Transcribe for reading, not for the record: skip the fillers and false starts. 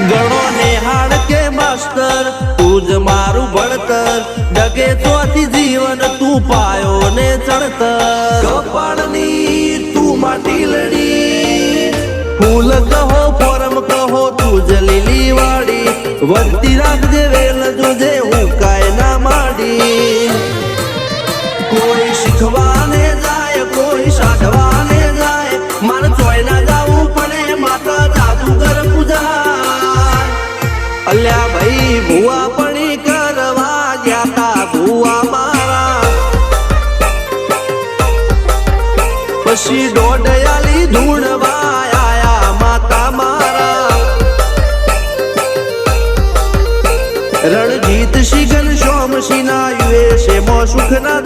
ગણો નેહાળ કે માસ્ટર તું જ મારું ભણતર ડગે ચોથી જીવન તું પાયો ને ચણતર કપાળની તું માટીલડી ફૂલ કહો ફોરમ કહો તું જ લીલી વાડી વધતી રાખજે વેલ જોજે હું કાય ના માડી કોઈ શીખવાને જાય કોઈ સાધવાને જાય મારે ચોય ના જાવું પડે માતા જાદુગર પૂજા અલ્યા ભાઈ ભુવા પણી કરવા ગયા તા ભુવા મારા પછી દોડયાલી ધૂણવા આયા માતા મારા રણજીત સિંહ ઘનશ્યામ સિંહ ના યુએસએ માં સુખ ના